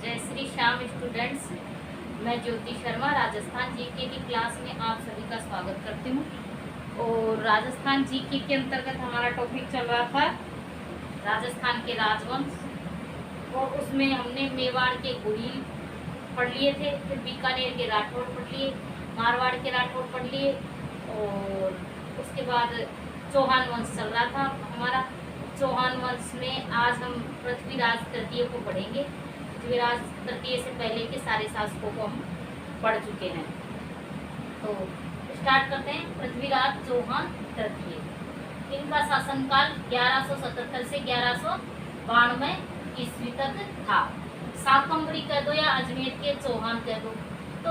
जय श्री श्याम स्टूडेंट्स। मैं ज्योति शर्मा राजस्थान जीके की क्लास में आप सभी का स्वागत करती हूँ। और राजस्थान जीके के अंतर्गत हमारा टॉपिक चल रहा था राजस्थान के राजवंश, और उसमें हमने मेवाड़ के गुरील पढ़ लिए थे, फिर बीकानेर के राठौड़ पढ़ लिए, मारवाड़ के राठौड़ पढ़ लिए, और उसके बाद चौहान वंश चल रहा था हमारा। चौहान वंश में आज हम पृथ्वीराज तृतीय को पढ़ेंगे। पृथ्वीराज तृतीय से पहले के सारे शासकों को हम पढ़ चुके हैं। तो स्टार्ट करते हैं। पृथ्वीराज चौहान तृतीय, इनका शासनकाल 1177 से 1192 ईस्वी तक था। शाकंभरी कह दो या अजमेर के चौहान कह दो। तो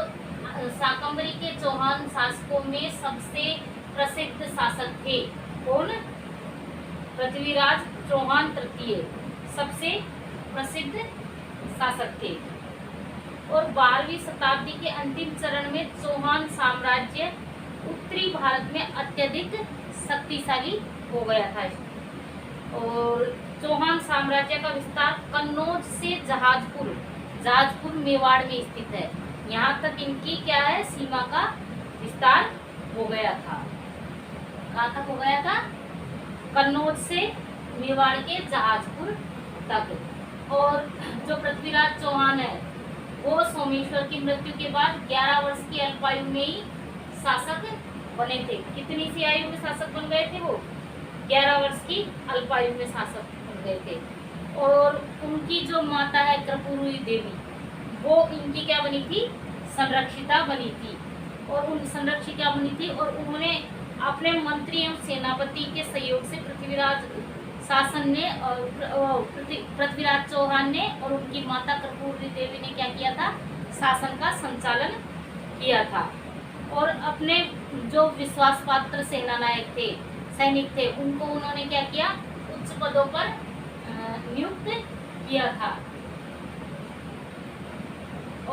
शाकंभरी के चौहान शासकों में सबसे प्रसिद्ध शासक थे कौन? पृथ्वीराज चौहान तृतीय सबसे प्रसिद्ध शासक थे। और 12वीं शताब्दी के अंतिम चरण में चौहान साम्राज्य उत्तरी भारत में अत्यधिक शक्तिशाली हो गया था। और चौहान साम्राज्य का विस्तार कन्नौज से जहाजपुर मेवाड़ में स्थित है। यहाँ तक इनकी क्या है, सीमा का विस्तार हो गया था। कहाँ तक हो गया था? कन्नौज से मेवाड़ के जहाजपुर तक। और जो पृथ्वीराज चौहान है वो सोमेश्वर की मृत्यु के बाद 11 वर्ष की अल्पायु में ही शासक बने थे। कितनी सी आयु में शासक बन गए थे वो? 11 वर्ष की अल्पायु में शासक बन गए थे। और उनकी जो माता है कर्पूरी देवी, वो इनकी क्या बनी थी? संरक्षिता बनी थी। और उन संरक्षिता बनी थी और उन्होंने अपने मंत्री एवं सेनापति के सहयोग से पृथ्वीराज चौहान ने और उनकी माता कर्पूरी देवी ने क्या किया था? शासन का संचालन किया था। और अपने जो विश्वास पात्र सैनिक थे उनको उन्होंने क्या किया? उच्च पदों पर नियुक्त किया था।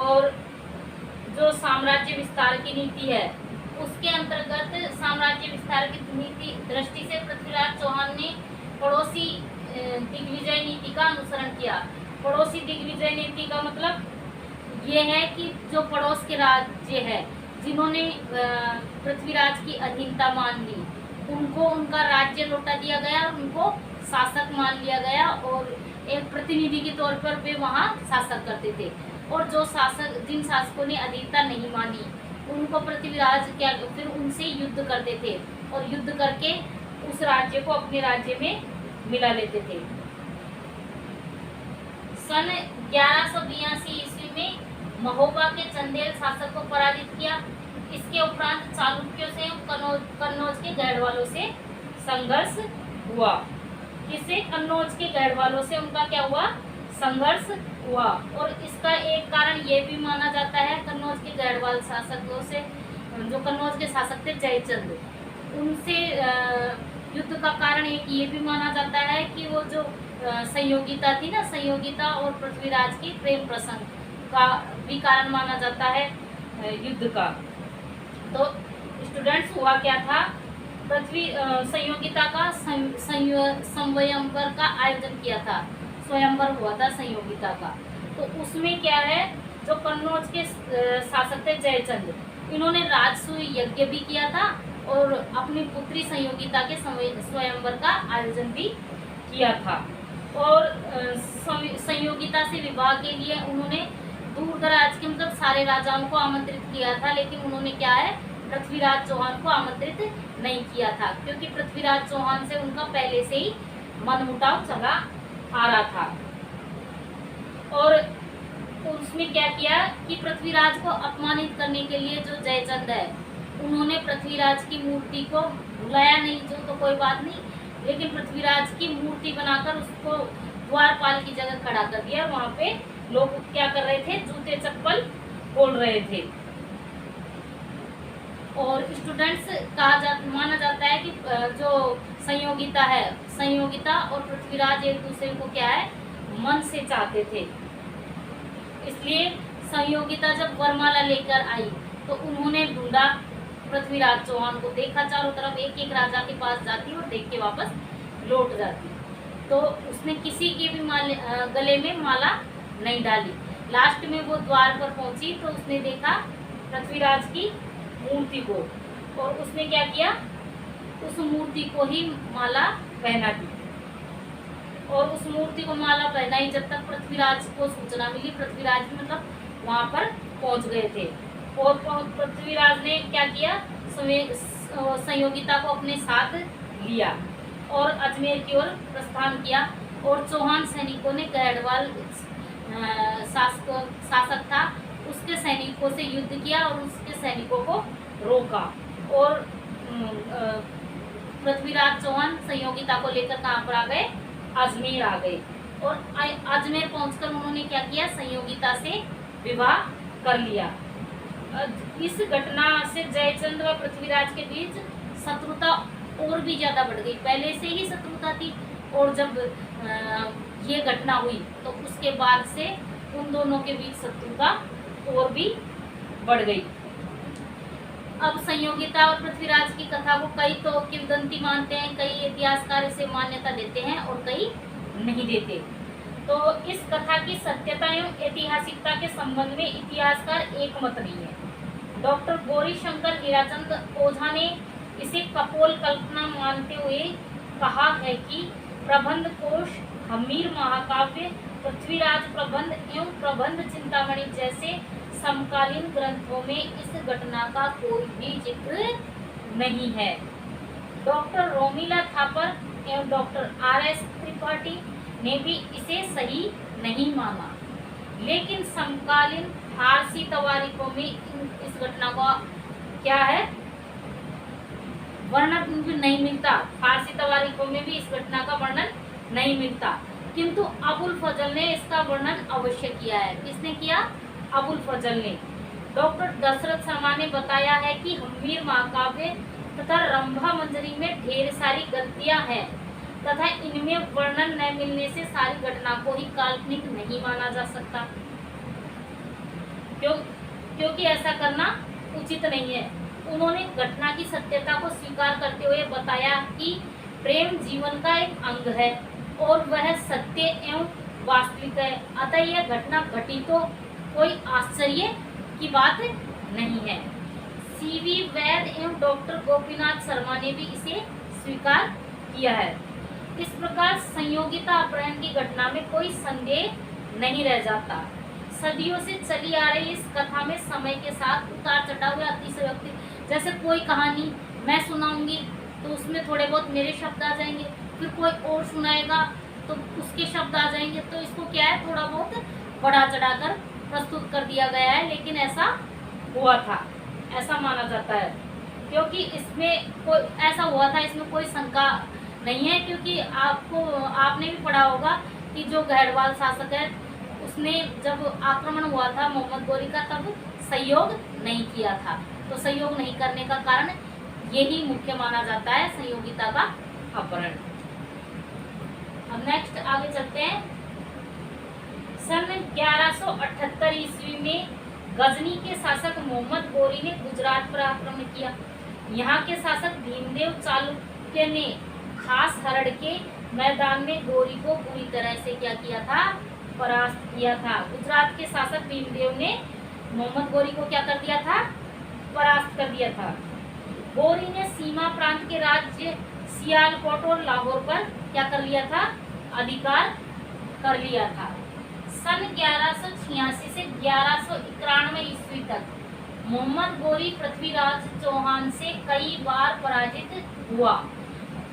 और जो साम्राज्य विस्तार की नीति है उसके अंतर्गत साम्राज्य विस्तार की नीति दृष्टि से पृथ्वीराज चौहान ने पड़ोसी दिग्विजय नीति का अनुसरण किया। पड़ोसी दिग्विजय नीति का मतलब ये है कि जो पड़ोस के राज्य है जिन्होंने पृथ्वीराज की अधीनता मान ली, उनको उनका राज्य लौटा दिया गया और उनको शासक मान लिया गया और एक प्रतिनिधि के तौर पर वे वहाँ शासक करते थे। और जो जिन शासकों ने अधीनता नहीं मानी उनको पृथ्वीराज क्या फिर उनसे युद्ध करते थे और युद्ध करके उस राज्य को अपने राज्य में मिला लेते थे। सन 1182 ईस्वी में महोबा के चंदेल शासक को पराजित किया। इसके उपरांत चालुक्यों से कन्नौज के गढ़वालों से संघर्ष हुआ। किससे? कन्नौज के गढ़वालों से उनका क्या हुआ? संघर्ष हुआ। और इसका एक कारण ये भी माना जाता है कन्नौज के गढ़वाल शासकों से, जो कन्नौज के शासक थे जयचंद, उनसे युद्ध का कारण एक ये भी माना जाता है कि वो जो संयोगिता थी ना, संयोगिता और पृथ्वीराज की प्रेम प्रसंग का भी कारण माना जाता है युद्ध का। तो स्टूडेंट्स, हुआ क्या था? संयोगिता का संवयंवर का आयोजन किया था। स्वयंवर हुआ था संयोगिता का। तो उसमें क्या है, जो कन्नौज के शासक थे जयचंद, इन्होंने राजसूय यज्ञ भी किया था और अपनी पुत्री संयोगिता के स्वयंवर का आयोजन भी किया था। और संयोगिता से विवाह के लिए उन्होंने दूर दराज के मतलब सारे राजाओं को आमंत्रित किया था, लेकिन उन्होंने क्या है, पृथ्वीराज चौहान को आमंत्रित नहीं किया था क्योंकि पृथ्वीराज चौहान से उनका पहले से ही मनमुटाव चला आ रहा था। और उसमें क्या किया कि पृथ्वीराज को अपमानित करने के लिए जो जयचंद है उन्होंने पृथ्वीराज की मूर्ति को बुलाया नहीं, जो तो कोई बात नहीं, लेकिन पृथ्वीराज की मूर्ति बनाकर उसको द्वारपाल की जगह खड़ा कर दिया। वहां पे लोग क्या कर रहे थे? जूते चप्पल खोल रहे थे। और स्टूडेंट्स, माना जाता है कि जो संयोगिता और पृथ्वीराज एक दूसरे को क्या है, मन से चाहते थे। इसलिए संयोगिता जब वरमाला लेकर आई तो उन्होंने ढूंढा पृथ्वीराज चौहान को, देखा चारों तरफ, एक एक राजा के पास जाती और देख के वापस लौट जाती। तो उसने किसी के भी गले में माला नहीं डाली। लास्ट में वो द्वार पर पहुंची तो उसने देखा पृथ्वीराज की मूर्ति को, और उसने क्या किया, उस मूर्ति को ही माला पहना दी, और उस मूर्ति को माला पहनाई जब तक पृथ्वीराज को सूचना मिली। पृथ्वीराज भी मतलब वहां पर पहुंच गए थे, और पृथ्वीराज ने क्या किया, संयोगिता को अपने साथ लिया और अजमेर की ओर प्रस्थान किया। और चौहान सैनिकों ने गढ़वाल शासक था, उसके सैनिकों से युद्ध किया और उसके सैनिकों को रोका, और पृथ्वीराज चौहान संयोगिता को लेकर कहाँ पर आ गए, अजमेर आ गए। और अजमेर पहुंचकर उन्होंने क्या किया, संयोगिता से विवाह कर लिया। इस घटना से जयचंद व पृथ्वीराज के बीच शत्रुता और भी ज्यादा बढ़ गई। पहले से ही शत्रुता थी, और जब ये घटना हुई तो उसके बाद से उन दोनों के बीच शत्रुता और भी बढ़ गई। अब संयोगिता और पृथ्वीराज की कथा को कई तो किंवदंती मानते हैं, कई इतिहासकार इसे मान्यता देते हैं और कई नहीं देते। तो इस कथा की सत्यता एवं ऐतिहासिकता के संबंध में इतिहासकार एकमत नहीं है। डॉक्टर गौरी शंकर हीराचंद ओझा ने इसे कपोल कल्पना मानते हुए कहा है कि प्रबंध कोश, हम्मीर महाकाव्य, पृथ्वीराज प्रबंध एवं प्रबंध चिंतामणि जैसे समकालीन ग्रंथों में इस घटना का कोई भी जिक्र नहीं है। डॉक्टर रोमिला थापर एवं डॉक्टर आर.एस. त्रिपाठी ने भी इसे सही नहीं माना, लेकिन समकालीन फारसी तवारीखों में इस घटना का क्या है, वर्णन भी नहीं मिलता। फारसी तवारीखों में भी इस घटना का वर्णन नहीं मिलता, किंतु अबुल फजल ने इसका वर्णन अवश्य किया है। किसने किया, अबुल फजल ने। डॉक्टर दशरथ शर्मा ने बताया है कि हम्मीर महाकाव्य तथा रंभा मंजरी में ढेर सारी गलतियां हैं तथा इनमें वर्णन न मिलने से सारी घटना को ही काल्पनिक नहीं माना जा सकता, क्योंकि ऐसा करना उचित नहीं है। उन्होंने घटना की सत्यता को स्वीकार करते हुए बताया कि प्रेम जीवन का एक अंग है और वह सत्य एवं वास्तविक है, अतः यह घटना घटी तो कोई आश्चर्य की बात नहीं है। सीवी वैद एवं डॉक्टर गोपीनाथ शर्मा ने भी इसे स्वीकार किया है। इस प्रकार संयोगिता अपहरण की घटना में कोई संदेह नहीं रह जाता। सदियों से चली आ रही इस कथा में समय के साथ उतार चढ़ाव हुए अतिशयोक्ति, जैसे कोई कहानी मैं सुनाऊंगी तो उसमें थोड़े बहुत मेरे शब्द आ जाएंगे, फिर कोई और सुनाएगा तो उसके शब्द आ जाएंगे, तो इसको क्या है, थोड़ा बहुत बढ़ा चढ़ाकर प्रस्तुत कर दिया गया है। लेकिन ऐसा हुआ था, ऐसा माना जाता है, क्योंकि इसमें कोई ऐसा हुआ था, इसमें कोई शंका नहीं है। क्योंकि आपने भी पढ़ा होगा कि जो गढ़वाल शासक है उसने जब आक्रमण हुआ था मोहम्मद गोरी का, तब सहयोग नहीं किया था। तो सहयोग नहीं करने का कारण यही मुख्य माना जाता है, संयोगिता का अपहरण। अब नेक्स्ट आगे चलते हैं। सन 1178 ईस्वी में गजनी के शासक मोहम्मद गोरी ने गुजरात पर आक्रमण किया। यहाँ के शासक भीमदेव चालुक्य ने खास हरड़ के मैदान में गोरी को पूरी तरह से क्या किया था, परास्त किया था। गुजरात के शासक भीमदेव ने मोहम्मद गोरी को क्या कर दिया था, परास्त कर दिया था। गोरी ने सीमा प्रांत के राज्य सियालकोट और लाहौर पर क्या कर लिया था, अधिकार कर लिया था। सन 1186 से 1191 ईस्वी तक मोहम्मद गोरी पृथ्वीराज चौहान से कई बार पराजित हुआ।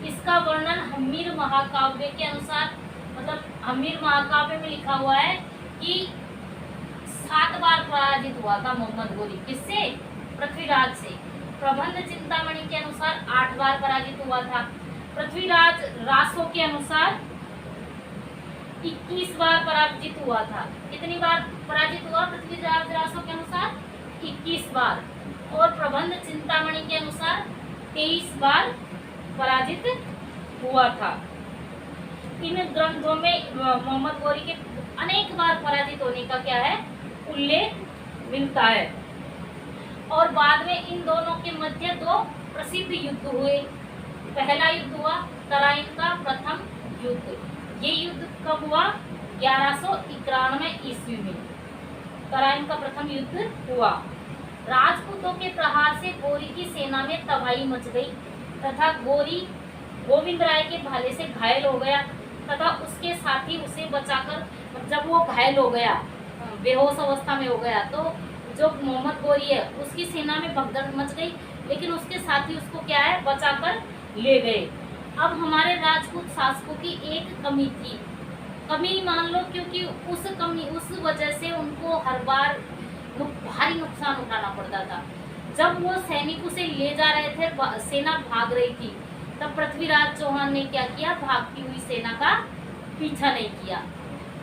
इसका वर्णन हम्मीर महाकाव्य के अनुसार, मतलब हम्मीर महाकाव्य में लिखा हुआ है कि 7 बार पराजित हुआ था मोहम्मद गोरी। किससे, पृथ्वीराज से। प्रबंध चिंतामणि के अनुसार 8 बार पराजित हुआ था। पृथ्वीराज रासो के अनुसार 21 बार पराजित हुआ था। कितनी बार पराजित हुआ पृथ्वीराज रासो के अनुसार, 21 बार। और प्रबंध चिंतामणि के अनुसार 23 बार पराजित हुआ था। इन ग्रंथों में मोहम्मद गोरी के अनेक बार पराजित होने का क्या है, उल्लेख मिलता है। और बाद में इन दोनों के मध्य 2 प्रसिद्ध युद्ध हुए। पहला युद्ध हुआ तराइन का प्रथम युद्ध। ये युद्ध कब हुआ, 1191 ईस्वी में। तराइन का प्रथम युद्ध हुआ। राजपूतों के प्रहार से गोरी की सेना में तबाही मच गई तथा गोरी गोविंद राय के भाले से घायल हो गया तथा उसके साथी उसे बचाकर, जब वो घायल हो गया, बेहोश अवस्था में हो गया, तो जो मोहम्मद गोरी है उसकी सेना में भगदड़ मच गई, लेकिन उसके साथी उसको क्या है, बचाकर ले गए। अब हमारे राजपूत शासकों की एक कमी मान लो, क्योंकि उस वजह से उनको हर बार भारी नुकसान उठाना पड़ता था। जब वो सैनिक उसे ले जा रहे थे, सेना भाग रही थी, तब पृथ्वीराज चौहान ने क्या किया, भागती हुई सेना का पीछा नहीं किया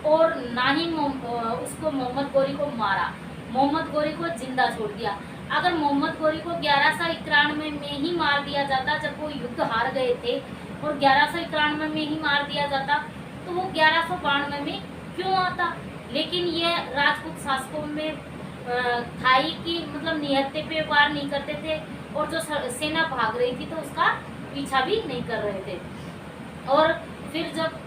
और ना ही उसको मोहम्मद गोरी को मारा, मोहम्मद गोरी को जिंदा छोड़ दिया। अगर मोहम्मद गोरी को 1191 में ही मार दिया जाता, जब वो युद्ध हार गए थे, और 1191 में ही मार दिया जाता, तो वो 1192 में क्यों आता। लेकिन ये राजपूत शासकों में था ही कि मतलब निहत्थे पे वार नहीं करते थे, और जो सेना भाग रही थी तो उसका पीछा भी नहीं कर रहे थे। और फिर जब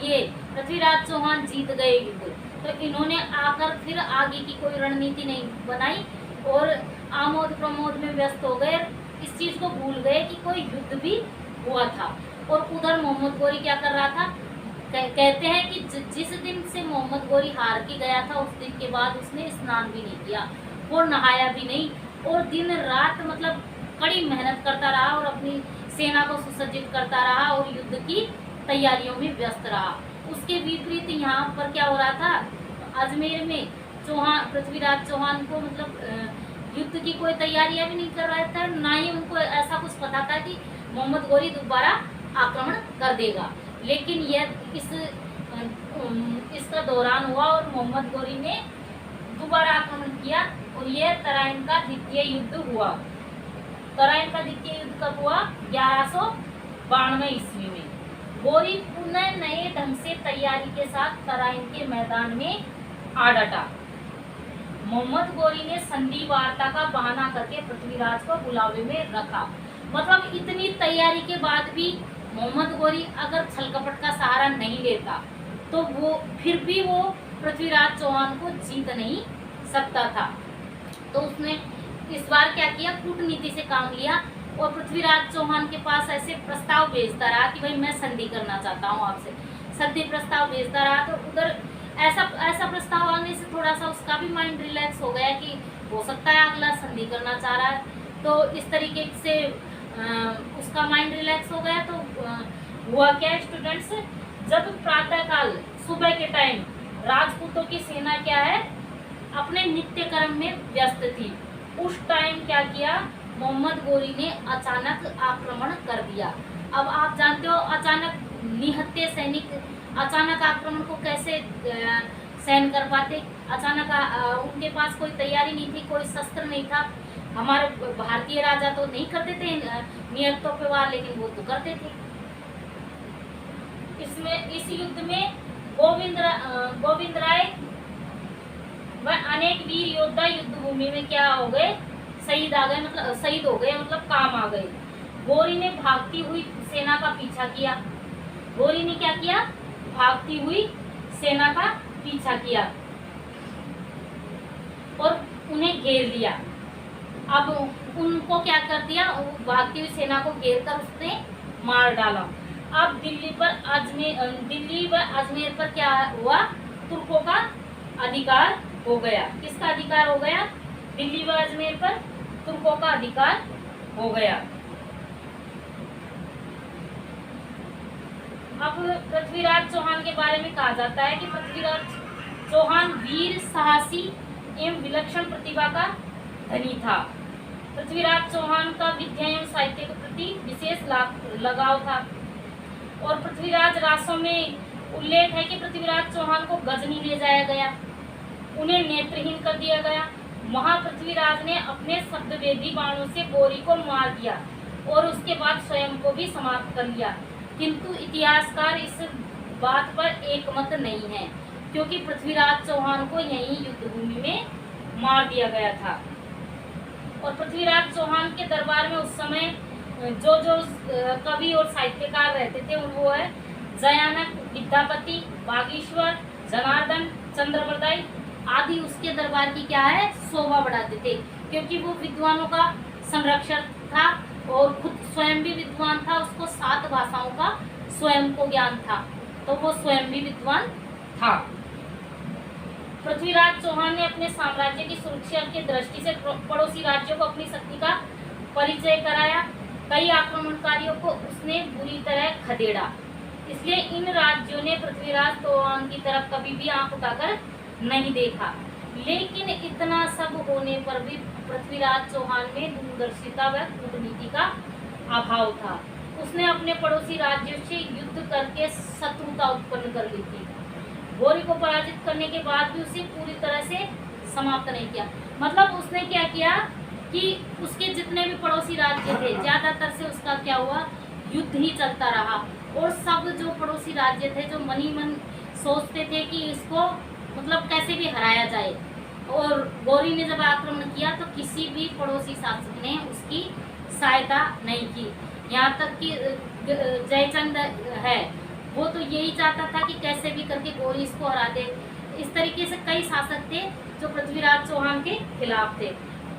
ये पृथ्वीराज चौहान जीत गए युद्ध, तो इन्होंने आकर फिर आगे की कोई रणनीति नहीं बनाई और आमोद प्रमोद में व्यस्त हो गए, इस चीज को भूल गए कि कोई युद्ध भी हुआ था। और उधर मोहम्मद गोरी क्या कर रहा था, कहते हैं कि जिस दिन से मोहम्मद गोरी हार के गया था, उस दिन के बाद उसने स्नान भी नहीं किया और नहाया भी नहीं, और दिन रात मतलब कड़ी मेहनत करता रहा और अपनी सेना को सुसज्जित करता रहा और युद्ध की तैयारियों में व्यस्त रहा। उसके विपरीत यहाँ पर क्या हो रहा था, अजमेर में पृथ्वीराज चौहान को मतलब युद्ध की कोई तैयारियां भी नहीं कर रहा था, ना ही उनको ऐसा कुछ पता था कि मोहम्मद गोरी दोबारा आक्रमण कर देगा। लेकिन यह इसका दौरान हुआ और मोहम्मद गोरी ने दोबारा आक्रमण किया और यह तराइन का द्वितीय युद्ध हुआ। तराइन का द्वितीय युद्ध कब हुआ, 1192 ईस्वी में। गोरी पुनः नए ढंग से तैयारी के साथ तराइन के मैदान में आ डटा। मोहम्मद गोरी ने संधि वार्ता का बहाना करके पृथ्वीराज को बुलावे में रखा। मतलब इतनी तैयारी के बाद भी मोहम्मद गोरी अगर छलकपट का सहारा नहीं लेता तो वो फिर भी वो पृथ्वीराज चौहान को जीत नहीं सकता था। तो उसने इस बार क्या किया, कूटनीति से काम लिया और पृथ्वीराज चौहान के पास ऐसे प्रस्ताव भेजता रहा कि भाई मैं संधि करना चाहता हूँ आपसे, संधि प्रस्ताव भेजता रहा। तो उधर ऐसा प्रस्ताव आने से थोड़ा सा उसका भी माइंड रिलैक्स हो गया कि हो सकता है अगला संधि करना चाह रहा है। तो इस तरीके से उसका माइंड रिलैक्स हो गया। तो हुआ क्या स्टूडेंट्स, जब प्रातः काल सुबह के टाइम राजपूतों की सेना क्या है, अपने नित्य कर्म में व्यस्त थी, उस टाइम क्या किया, मोहम्मद गोरी ने अचानक आक्रमण कर दिया। अब आप जानते हो अचानक निहत्थे सैनिक अचानक आक्रमण को कैसे सहन कर पाते। अचानक उनके पास कोई तैयारी नहीं थी, कोई शस्त्र नहीं था। हमारे भारतीय राजा तो नहीं करते थे निहत्थों पे वार, लेकिन वो तो करते थे। इस युद्ध में गोविंद राय व अनेक वीर योद्धा युद्ध भूमि में क्या हो गए, शहीद हो गए, मतलब काम आ गए। गोरी ने भागती हुई सेना का पीछा किया। गोरी ने क्या किया, भागती हुई सेना का पीछा किया और उन्हें घेर लिया। अब उनको क्या कर दिया, भागती हुई सेना को घेर कर उसने मार डाला। अब दिल्ली व अजमेर पर क्या हुआ, तुर्कों का अधिकार हो गया। किसका अधिकार हो गया, दिल्ली व अजमेर पर तुर्कों का अधिकार हो गया। अब पृथ्वीराज चौहान के बारे में कहा जाता है कि पृथ्वीराज चौहान वीर, साहसी एवं विलक्षण प्रतिभा का धनी था। पृथ्वीराज चौहान का विद्या एवं साहित्य के प्रति विशेष लगाव था और पृथ्वीराज रासों में उल्लेख है कि पृथ्वीराज चौहान को गजनी ले जाया गया, उन्हें नेत्रहीन कर दिया गया। वहां पृथ्वीराज ने अपने शब्दवेदी बाणों से गोरी को मार दिया और उसके बाद स्वयं को भी समाप्त कर लिया। किंतु इतिहासकार इस बात पर एकमत नहीं है, क्योंकि पृथ्वीराज चौहान को यहीं युद्ध भूमि में मार दिया गया था। और पृथ्वीराज चौहान के दरबार में उस समय जो कवि और साहित्यकार रहते थे वो है जयानक, विद्यापति, बागीश्वर, जनार्दन, चंद्रप्रदाय आदि उसके दरबार की क्या है, शोभा बढ़ाते थे, क्योंकि वो विद्वानों का संरक्षक था और खुद स्वयं भी विद्वान था, उसको 7 भाषाओं का स्वयं को ज्ञान था, तो वो स्वयं भी विद्वान था। पृथ्वीराज चौहान ने अपने साम्राज्य की सुरक्षा की दृष्टि से पड़ोसी राज्यों को अपनी शक्ति का परिचय कराया। कई आक्रमणकारियों को उसने बुरी तरह खदेड़ा, इसलिए इन राज्यों ने पृथ्वीराज चौहान की तरफ कभी भी आंख उठाकर नहीं देखा। लेकिन इतना सब होने पर भी पृथ्वीराज चौहान में दूरदर्शिता व कूटनीति का अभाव था। उसने अपने पड़ोसी राज्यों से युद्ध करके शत्रुता उत्पन्न कर ली थी। गौरी को पराजित करने के बाद भी उसे पूरी तरह से समाप्त नहीं किया। मतलब उसने क्या किया कि उसके जितने भी पड़ोसी राज्य थे, ज्यादातर से उसका क्या हुआ, युद्ध ही चलता रहा। और सब जो पड़ोसी राज्य थे, जो मनी मन सोचते थे कि इसको मतलब कैसे भी हराया जाए, और गौरी ने जब आक्रमण किया तो किसी भी पड़ोसी शासक ने उसकी सहायता नहीं की। यहाँ तक कि जयचंद है, वो तो यही चाहता था कि कैसे भी करके गौरी इसको हरा दे। इस तरीके से कई शासक थे जो पृथ्वीराज चौहान के खिलाफ थे।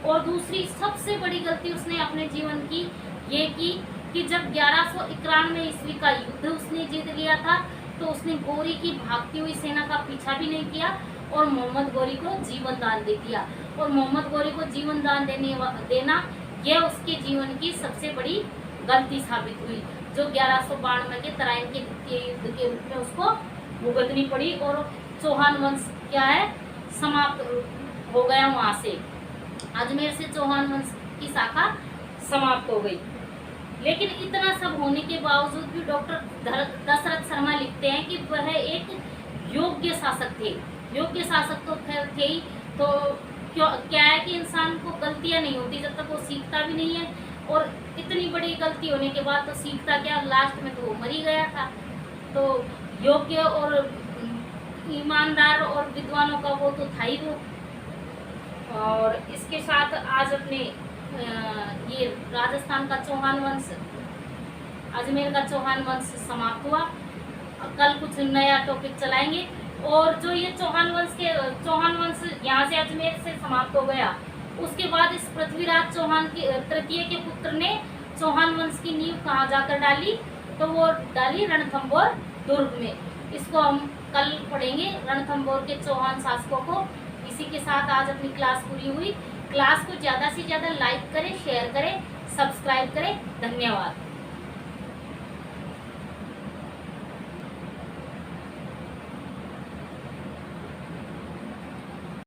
और दूसरी सबसे बड़ी गलती उसने अपने जीवन की ये की कि जब 1191 ईस्वी का युद्ध उसने जीत लिया था, तो उसने गौरी की भागती हुई सेना का पीछा भी नहीं किया और मोहम्मद गौरी को जीवन दान दे दिया। और मोहम्मद गौरी को जीवन दान देना यह उसके जीवन की सबसे बड़ी गलती साबित हुई, जो 1192 के तराइन के द्वितीय युद्ध के रूप में उसको भुगतनी पड़ी। और चौहान वंश क्या है, समाप्त हो गया। वहां से अजमेर से चौहान वंश की शाखा समाप्त हो गई। लेकिन इतना सब होने के बावजूद भी डॉक्टर दशरथ शर्मा लिखते हैं कि वह एक योग्य शासक थे। योग्य शासक तो थे ही, तो क्या है कि इंसान को गलतियां नहीं होती जब तक वो सीखता भी नहीं है। और इतनी बड़ी गलती होने के बाद तो सीखता क्या, लास्ट में तो वो मर ही गया था। तो योग्य और ईमानदार और विद्वानों का वो तो था ही वो। और इसके साथ आज अपने ये राजस्थान का चौहान वंश, अजमेर का चौहान वंश समाप्त हुआ। कल कुछ नया टॉपिक चलाएंगे। और जो ये चौहान वंश यहाँ से अजमेर से समाप्त हो गया, उसके बाद इस पृथ्वीराज चौहान की तृतीय के पुत्र ने चौहान वंश की नींव कहाँ जाकर डाली, तो वो डाली रणथंभौर दुर्ग में। इसको हम कल पढ़ेंगे, रणथंभौर के चौहान शासकों को। इसी के साथ आज अपनी क्लास पूरी हुई। क्लास को ज़्यादा से ज़्यादा लाइक करें, शेयर करें, सब्सक्राइब करें। धन्यवाद।